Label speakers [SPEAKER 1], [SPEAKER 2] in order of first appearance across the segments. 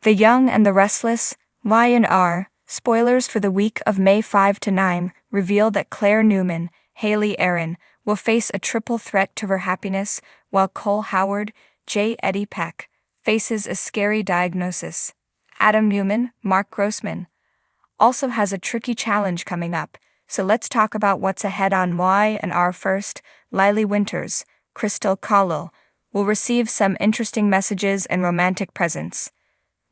[SPEAKER 1] The Young and the Restless, Y&R, spoilers for the week of May 5 to 9, reveal that Claire Newman, Haley Aaron, will face a triple threat to her happiness, while Cole Howard, J. Eddie Peck, faces a scary diagnosis. Adam Newman, Mark Grossman, also has a tricky challenge coming up, so let's talk about what's ahead on Y&R first. Lily Winters, Crystal Cowell, will receive some interesting messages and romantic presents.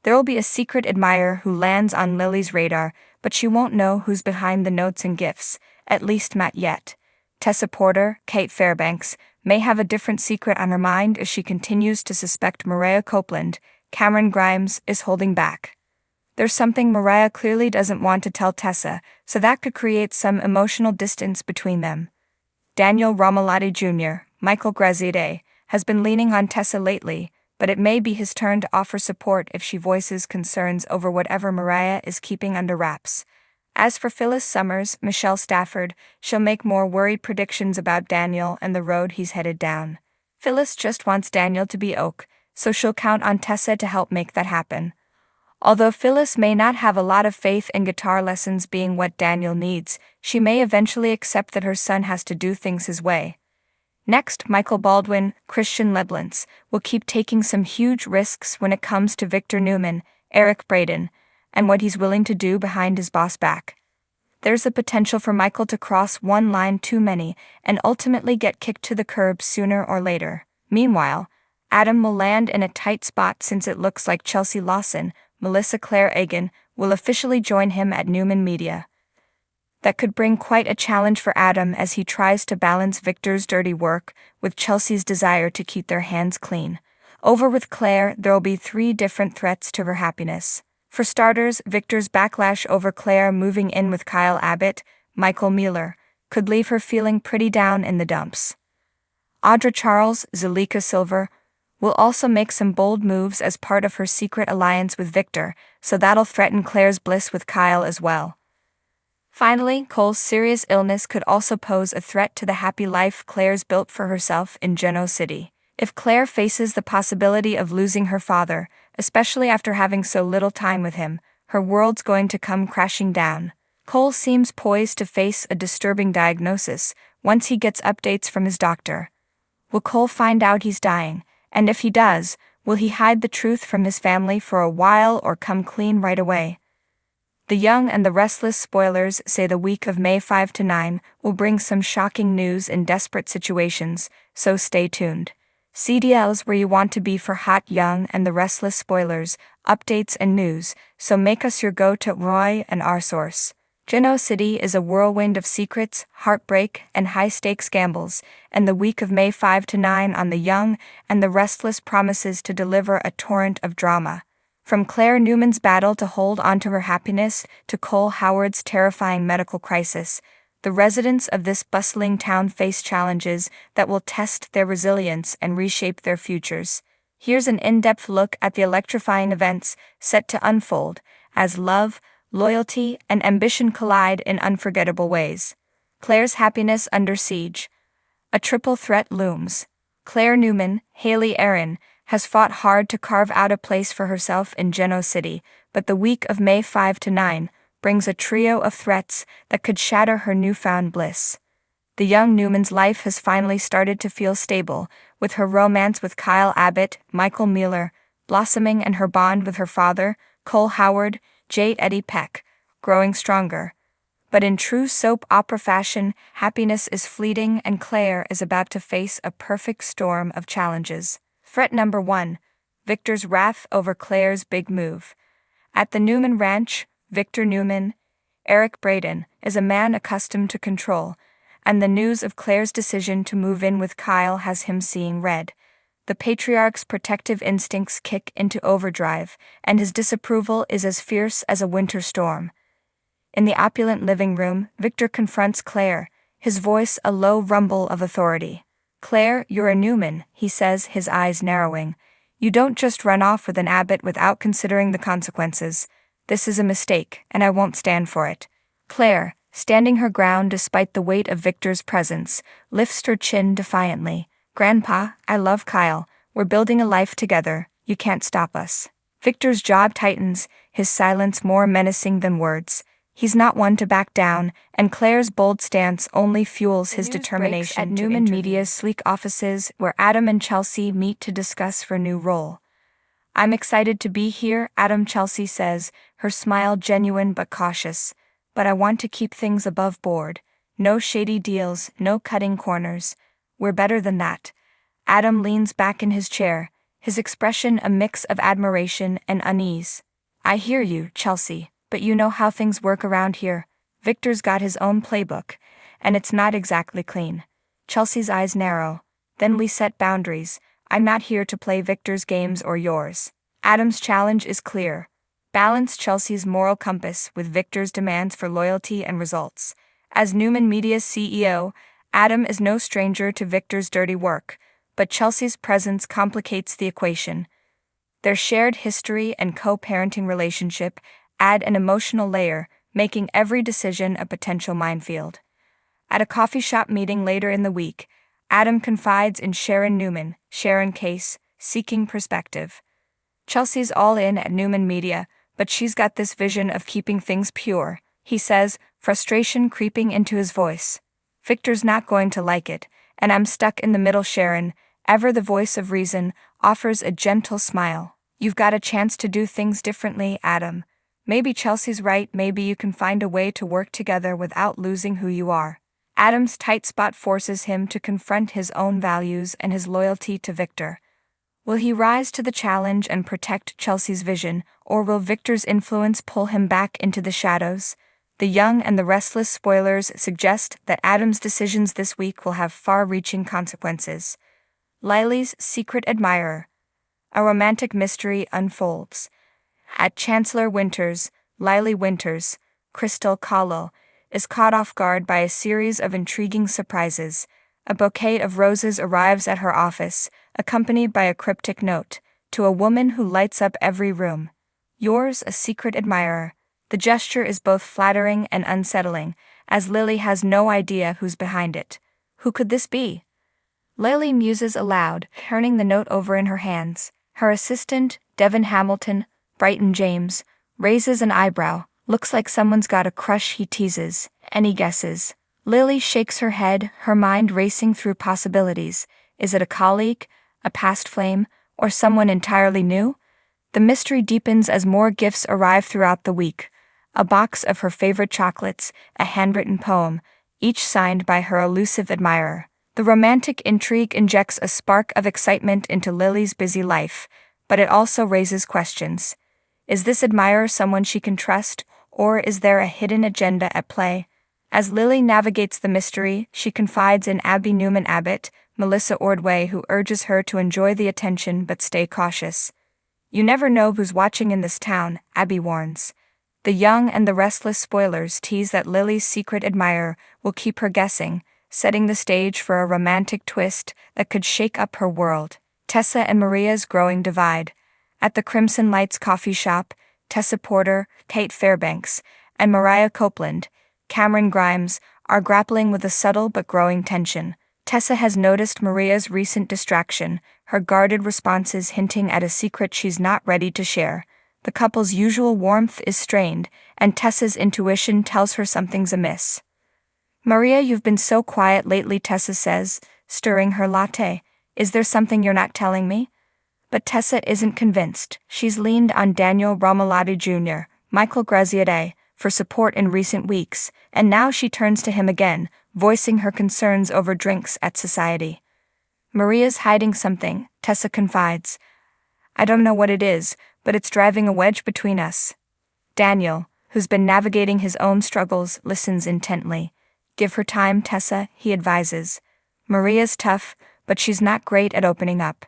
[SPEAKER 1] There will be a secret admirer who lands on Lily's radar, but she won't know who's behind the notes and gifts, at least not yet. Tessa Porter, Kate Fairbanks, may have a different secret on her mind as she continues to suspect Mariah Copeland. Cameron Grimes is holding back. There's something Mariah clearly doesn't want to tell Tessa, so that could create some emotional distance between them. Daniel Romalotti Jr., Michael Graziade, has been leaning on Tessa lately, but it may be his turn to offer support if she voices concerns over whatever Mariah is keeping under wraps. As for Phyllis Summers, Michelle Stafford, she'll make more worried predictions about Daniel and the road he's headed down. Phyllis just wants Daniel to be Oak, so she'll count on Tessa to help make that happen. Although Phyllis may not have a lot of faith in guitar lessons being what Daniel needs, she may eventually accept that her son has to do things his way. Next, Michael Baldwin, Christian Leblance, will keep taking some huge risks when it comes to Victor Newman, Eric Braeden, and what he's willing to do behind his boss back. There's the potential for Michael to cross one line too many and ultimately get kicked to the curb sooner or later. Meanwhile, Adam will land in a tight spot since it looks like Chelsea Lawson, Melissa Claire Egan, will officially join him at Newman Media. That could bring quite a challenge for Adam as he tries to balance Victor's dirty work with Chelsea's desire to keep their hands clean. Over with Claire, there'll be 3 different threats to her happiness. For starters, Victor's backlash over Claire moving in with Kyle Abbott, Michael Mueller, could leave her feeling pretty down in the dumps. Audra Charles, Zalika Silver, will also make some bold moves as part of her secret alliance with Victor, so that'll threaten Claire's bliss with Kyle as well. Finally, Cole's serious illness could also pose a threat to the happy life Claire's built for herself in Genoa City. If Claire faces the possibility of losing her father, especially after having so little time with him, her world's going to come crashing down. Cole seems poised to face a disturbing diagnosis once he gets updates from his doctor. Will Cole find out he's dying? And if he does, will he hide the truth from his family for a while or come clean right away? The Young and the Restless spoilers say the week of May 5 to 9 will bring some shocking news in desperate situations, so stay tuned. CDL's where you want to be for hot Young and the Restless spoilers, updates and news, so make us your go-to Y&R source. Genoa City is a whirlwind of secrets, heartbreak, and high-stakes gambles, and the week of May 5 to 9 on The Young and the Restless promises to deliver a torrent of drama. From Claire Newman's battle to hold onto her happiness to Cole Howard's terrifying medical crisis, the residents of this bustling town face challenges that will test their resilience and reshape their futures. Here's an in-depth look at the electrifying events set to unfold as love, loyalty, and ambition collide in unforgettable ways. Claire's happiness under siege. A triple threat looms. Claire Newman, Haley Aaron, has fought hard to carve out a place for herself in Genoa City, but the week of May 5 to 9 brings a trio of threats that could shatter her newfound bliss. The young Newman's life has finally started to feel stable, with her romance with Kyle Abbott, Michael Mueller, blossoming, and her bond with her father, Cole Howard, J. Eddie Peck, growing stronger. But in true soap opera fashion, happiness is fleeting and Claire is about to face a perfect storm of challenges. Threat number 1. Victor's wrath over Claire's big move. At the Newman Ranch, Victor Newman, Eric Braeden, is a man accustomed to control, and the news of Claire's decision to move in with Kyle has him seeing red. The patriarch's protective instincts kick into overdrive, and his disapproval is as fierce as a winter storm. In the opulent living room, Victor confronts Claire, his voice a low rumble of authority. "Claire, you're a Newman," he says, his eyes narrowing. "You don't just run off with an Abbott without considering the consequences. This is a mistake, and I won't stand for it." Claire, standing her ground despite the weight of Victor's presence, lifts her chin defiantly. "Grandpa, I love Kyle. We're building a life together. You can't stop us." Victor's jaw tightens, his silence more menacing than words. He's not one to back down, and Claire's bold stance only fuels his determination. At Newman Media's sleek offices, where Adam and Chelsea meet to discuss her new role. "I'm excited to be here," Chelsea says, her smile genuine but cautious. "But I want to keep things above board. No shady deals, no cutting corners. We're better than that." Adam leans back in his chair, his expression a mix of admiration and unease. "I hear you, Chelsea, but you know how things work around here. Victor's got his own playbook, and it's not exactly clean." Chelsea's eyes narrow. "Then we set boundaries. I'm not here to play Victor's games or yours." Adam's challenge is clear. Balance Chelsea's moral compass with Victor's demands for loyalty and results. As Newman Media's CEO, Adam is no stranger to Victor's dirty work, but Chelsea's presence complicates the equation. Their shared history and co-parenting relationship add an emotional layer, making every decision a potential minefield. At a coffee shop meeting later in the week, Adam confides in Sharon Newman, Sharon Case, seeking perspective. "Chelsea's all in at Newman Media, but she's got this vision of keeping things pure," he says, frustration creeping into his voice. "Victor's not going to like it, and I'm stuck in the middle." Sharon, ever the voice of reason, offers a gentle smile. "You've got a chance to do things differently, Adam. Maybe Chelsea's right, maybe you can find a way to work together without losing who you are." Adam's tight spot forces him to confront his own values and his loyalty to Victor. Will he rise to the challenge and protect Chelsea's vision, or will Victor's influence pull him back into the shadows? The Young and the Restless spoilers suggest that Adam's decisions this week will have far-reaching consequences. Lily's secret admirer. A romantic mystery unfolds. At Chancellor Winters, Lily Winters, Crystal Kahlo, is caught off guard by a series of intriguing surprises. A bouquet of roses arrives at her office, accompanied by a cryptic note, "To a woman who lights up every room. Yours, a secret admirer." The gesture is both flattering and unsettling, as Lily has no idea who's behind it. Who could this be? Lily muses aloud, turning the note over in her hands. Her assistant, Devin Hamilton, Brighton James, raises an eyebrow. "Looks like someone's got a crush," he teases. "Any guesses?" Lily shakes her head, her mind racing through possibilities. Is it a colleague, a past flame, or someone entirely new? The mystery deepens as more gifts arrive throughout the week. A box of her favorite chocolates, a handwritten poem, each signed by her elusive admirer. The romantic intrigue injects a spark of excitement into Lily's busy life, but it also raises questions. Is this admirer someone she can trust, or is there a hidden agenda at play? As Lily navigates the mystery, she confides in Abby Newman Abbott, Melissa Ordway, who urges her to enjoy the attention but stay cautious. "You never know who's watching in this town," Abby warns. The Young and the Restless spoilers tease that Lily's secret admirer will keep her guessing, setting the stage for a romantic twist that could shake up her world. Tessa and Maria's growing divide. At the Crimson Lights coffee shop, Tessa Porter, Kate Fairbanks, and Mariah Copeland, Cameron Grimes, are grappling with a subtle but growing tension. Tessa has noticed Maria's recent distraction, her guarded responses hinting at a secret she's not ready to share. The couple's usual warmth is strained, and Tessa's intuition tells her something's amiss. "Maria, you've been so quiet lately," Tessa says, stirring her latte. "Is there something you're not telling me?" But Tessa isn't convinced. She's leaned on Daniel Romolotti Jr., Michael Graziadei, for support in recent weeks, and now she turns to him again, voicing her concerns over drinks at society. "Maria's hiding something," Tessa confides. "I don't know what it is, but it's driving a wedge between us." Daniel, who's been navigating his own struggles, listens intently. "Give her time, Tessa," he advises. "Maria's tough, but she's not great at opening up.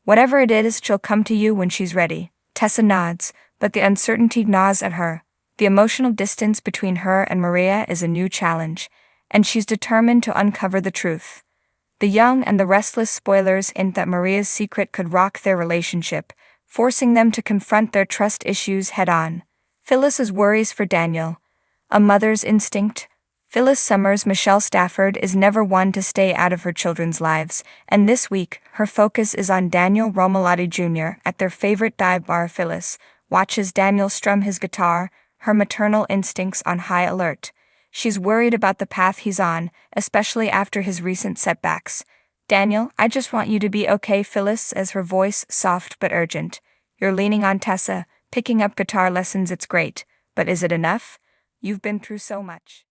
[SPEAKER 1] Whatever it is, she'll come to you when she's ready." Tessa nods, but the uncertainty gnaws at her. The emotional distance between her and Maria is a new challenge, and she's determined to uncover the truth. The Young and the Restless spoilers hint that Maria's secret could rock their relationship, forcing them to confront their trust issues head-on. Phyllis's worries for Daniel. A mother's instinct, Phyllis Summers' Michelle Stafford is never one to stay out of her children's lives, and this week, her focus is on Daniel Romalotti Jr. At their favorite dive bar. Phyllis watches Daniel strum his guitar, her maternal instincts on high alert. She's worried about the path he's on, especially after his recent setbacks. Daniel, I just want you to be okay. Phyllis says, her voice soft but urgent. You're leaning on Tessa, picking up guitar lessons. It's great, but is it enough? You've been through so much.